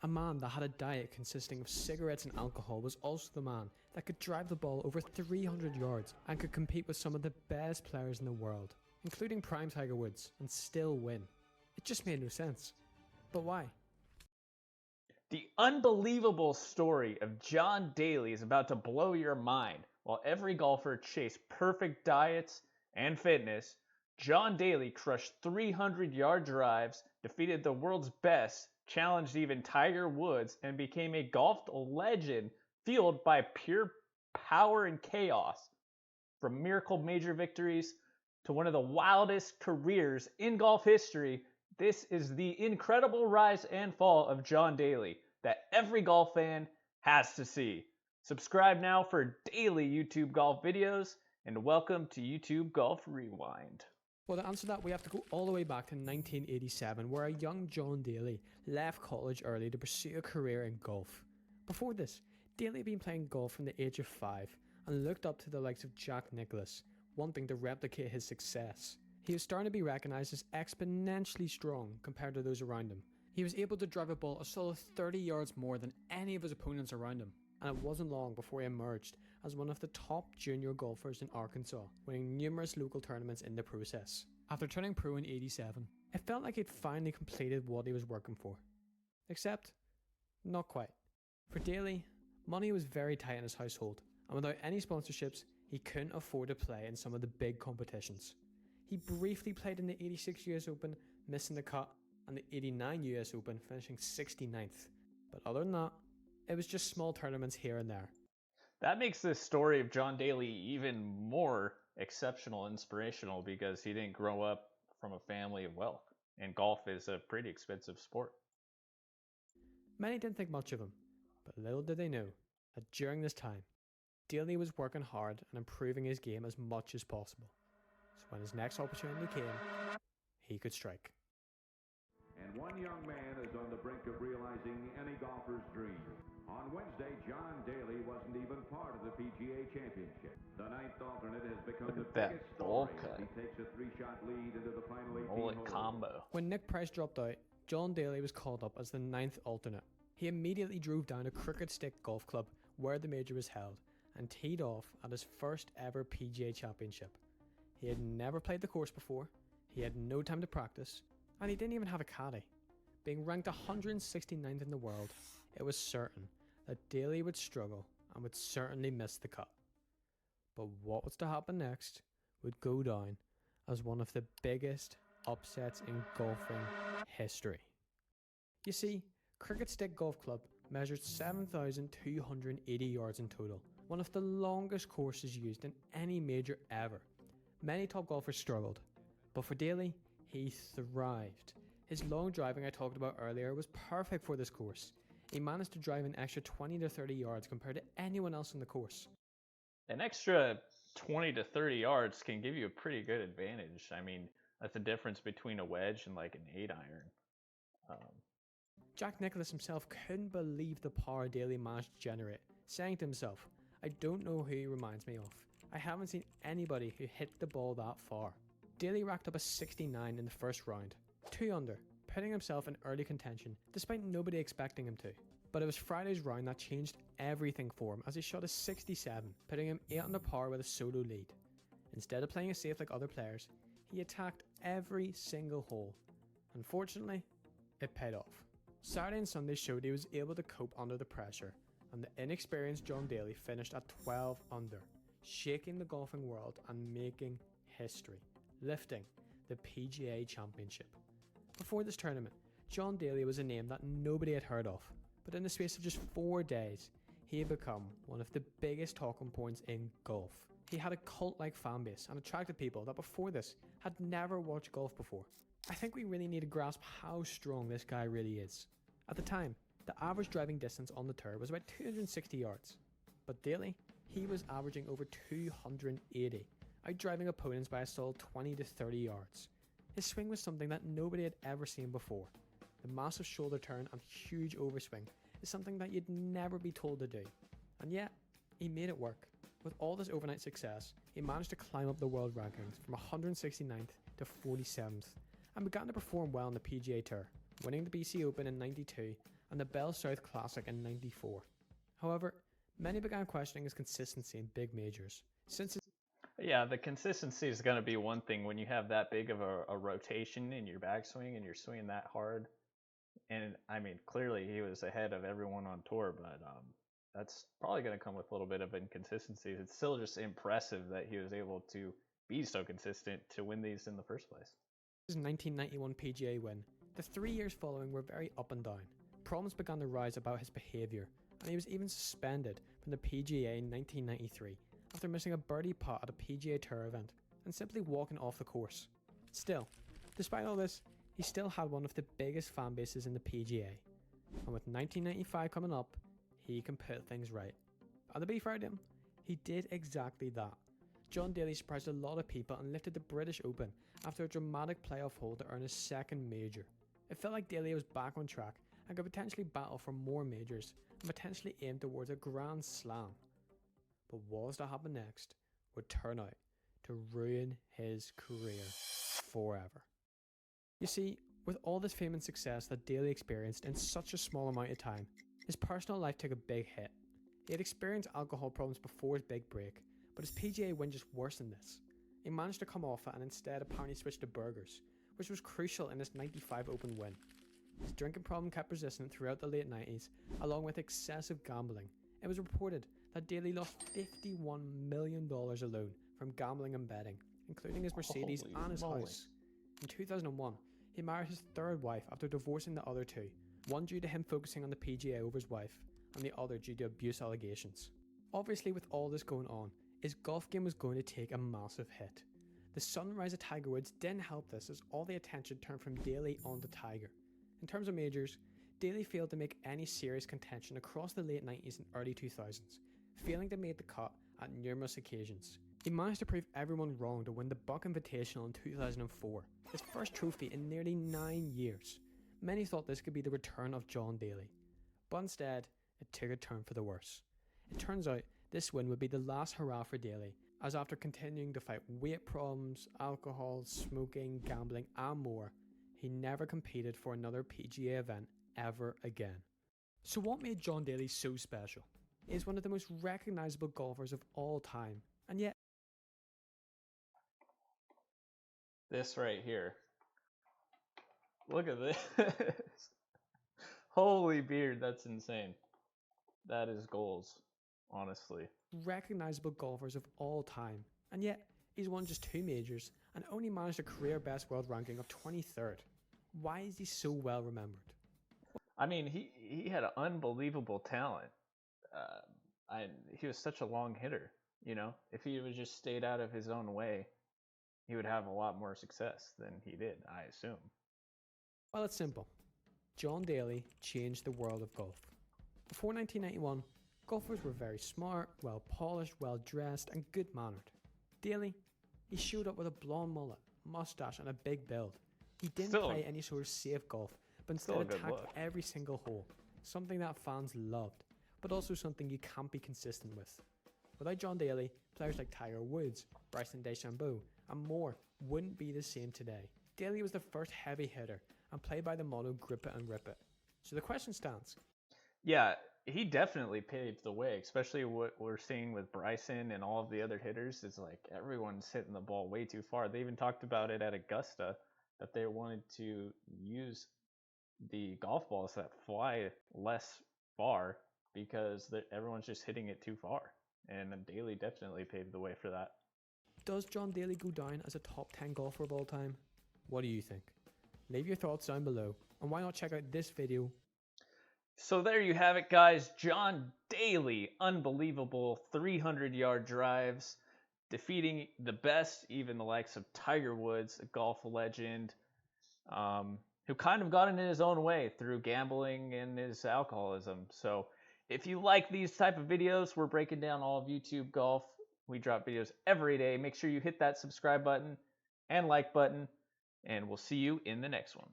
A man that had a diet consisting of cigarettes and alcohol was also the man that could drive the ball over 300 yards and could compete with some of the best players in the world, including prime Tiger Woods, and still win. It just made no sense. But why? The unbelievable story of John Daly is about to blow your mind. While every golfer chased perfect diets and fitness, John Daly crushed 300-yard drives, defeated the world's best, challenged even Tiger Woods, and became a golf legend fueled by pure power and chaos. From miracle major victories to one of the wildest careers in golf history, this is the incredible rise and fall of John Daly that every golf fan has to see. Subscribe now for daily YouTube golf videos, and welcome to YouTube Golf Rewind. Well, to answer that, we have to go all the way back to 1987, where a young John Daly left college early to pursue a career in golf. Before this, Daly had been playing golf from the age of 5 and looked up to the likes of Jack Nicklaus, wanting to replicate his success. He was starting to be recognised as exponentially strong compared to those around him. He was able to drive a ball a solid 30 yards more than any of his opponents around him, and it wasn't long before he emerged as one of the top junior golfers in Arkansas, winning numerous local tournaments in the process. After turning pro in 87, it felt like he'd finally completed what he was working for. Except, not quite. For Daly, money was very tight in his household, and without any sponsorships, he couldn't afford to play in some of the big competitions. He briefly played in the 86 US Open, missing the cut, and the 89 US Open, finishing 69th. But other than that, it was just small tournaments here and there. That makes this story of John Daly even more exceptional and inspirational because he didn't grow up from a family of wealth, and golf is a pretty expensive sport. Many didn't think much of him, but little did they know that during this time, Daly was working hard and improving his game as much as possible. So when his next opportunity came, he could strike. And one young man is on the brink of realizing any golfer's dream. On Wednesday, John Daly wasn't even part of the PGA Championship. The ninth alternate has become the biggest story as he takes a 3-shot lead into the final 18 holes. Combo. When Nick Price dropped out, John Daly was called up as the 9th alternate. He immediately drove down to Crooked Stick Golf Club where the major was held and teed off at his first ever PGA Championship. He had never played the course before, he had no time to practice, and he didn't even have a caddy. Being ranked 169th in the world, it was certain that Daly would struggle and would certainly miss the cut. But what was to happen next would go down as one of the biggest upsets in golfing history. You see, Crooked Stick Golf Club measured 7,280 yards in total, one of the longest courses used in any major ever. Many top golfers struggled, but for Daly, he thrived. His long driving I talked about earlier was perfect for this course. He managed to drive an extra 20 to 30 yards compared to anyone else on the course. An extra 20 to 30 yards can give you a pretty good advantage. I mean, that's the difference between a wedge and like an 8-iron. Jack Nicklaus himself couldn't believe the power Daly managed to generate, saying to himself, "I don't know who he reminds me of. I haven't seen anybody who hit the ball that far." Daly racked up a 69 in the first round, 2 under, putting himself in early contention despite nobody expecting him to. But it was Friday's round that changed everything for him as he shot a 67, putting him 8 under par with a solo lead. Instead of playing it safe like other players, he attacked every single hole. Unfortunately, it paid off. Saturday and Sunday showed he was able to cope under the pressure, and the inexperienced John Daly finished at 12 under, shaking the golfing world and making history, lifting the PGA Championship. Before this tournament, John Daly was a name that nobody had heard of, but in the space of just 4 days, he had become one of the biggest talking points in golf. He had a cult-like fan base and attracted people that before this had never watched golf before. I think we really need to grasp how strong this guy really is. At the time, the average driving distance on the tour was about 260 yards, but Daly, he was averaging over 280, outdriving opponents by a solid 20 to 30 yards. His swing was something that nobody had ever seen before. The massive shoulder turn and huge overswing is something that you'd never be told to do. And yet, he made it work. With all this overnight success, he managed to climb up the world rankings from 169th to 47th and began to perform well on the PGA Tour, winning the BC Open in '92 and the Bell South Classic in '94. However, many began questioning his consistency in big majors, since his Yeah, the consistency is going to be one thing when you have that big of a rotation in your backswing and you're swinging that hard. And I mean, clearly he was ahead of everyone on tour, but that's probably going to come with a little bit of inconsistencies. It's still just impressive that he was able to be so consistent to win these in the first place. 1991 PGA win, the 3 years following were very up and down. Problems began to rise about his behaviour, and he was even suspended from the PGA in 1993 after missing a birdie putt at a PGA Tour event and simply walking off the course. Still, despite all this, he still had one of the biggest fan bases in the PGA, and with 1995 coming up, he can put things right. And to be fair to him, he did exactly that. John Daly surprised a lot of people and lifted the British Open after a dramatic playoff hole to earn his second major. It felt like Daly was back on track and could potentially battle for more majors and potentially aim towards a Grand Slam. But what was to happen next would turn out to ruin his career forever. You see, with all this fame and success that Daly experienced in such a small amount of time, his personal life took a big hit. He had experienced alcohol problems before his big break, but his PGA win just worsened this. He managed to come off it and instead apparently switched to burgers, which was crucial in his ninety-five Open win. His drinking problem kept persistent throughout the late 90s, along with excessive gambling. It was reported that Daly lost $51 million alone from gambling and betting, including his Mercedes Holy and his moly. house. In 2001, he married his third wife after divorcing the other two, one due to him focusing on the PGA over his wife, and the other due to abuse allegations. Obviously, with all this going on, his golf game was going to take a massive hit. The sunrise of Tiger Woods didn't help this, as all the attention turned from Daly onto Tiger. In terms of majors, Daly failed to make any serious contention across the late 90s and early 2000s, failing to make the cut at numerous occasions. He managed to prove everyone wrong to win the Buck Invitational in 2004, his first trophy in nearly 9 years. Many thought this could be the return of John Daly, but instead, it took a turn for the worse. It turns out this win would be the last hurrah for Daly, as after continuing to fight weight problems, alcohol, smoking, gambling and more, he never competed for another PGA event ever again. So what made John Daly so special? He is one of the most recognisable golfers of all time, and yet This right here. Look at this. Holy beard, that's insane. That is goals, honestly. recognisable golfers of all time, and yet he's won just 2 majors and only managed a career best world ranking of 23rd. Why is he so well remembered? I mean, he had an unbelievable talent. He was such a long hitter. You know, if he would just stayed out of his own way, he would have a lot more success than he did, I assume. Well, it's simple. John Daly changed the world of golf. Before 1991, golfers were very smart, well polished, well dressed, and good mannered. Daly, he showed up with a blonde mullet, mustache, and a big build. He didn't play any sort of safe golf, but instead attacked every single hole, something that fans loved, but also something you can't be consistent with. Without John Daly, players like Tiger Woods, Bryson DeChambeau, and more wouldn't be the same today. Daly was the first heavy hitter and played by the motto grip it and rip it. So the question stands. Yeah, he definitely paved the way, especially what we're seeing with Bryson and all of the other hitters. Is like everyone's hitting the ball way too far. They even talked about it at Augusta that they wanted to use the golf balls that fly less far because everyone's just hitting it too far. And Daly definitely paved the way for that. Does John Daly go down as a top 10 golfer of all time? What do you think? Leave your thoughts down below, and why not check out this video? So there you have it, guys. John Daly, unbelievable 300-yard drives, defeating the best, even the likes of Tiger Woods, a golf legend, who kind of got in his own way through gambling and his alcoholism. So if you like these type of videos, we're breaking down all of YouTube golf. We drop videos every day. Make sure you hit that subscribe button and like button, and we'll see you in the next one.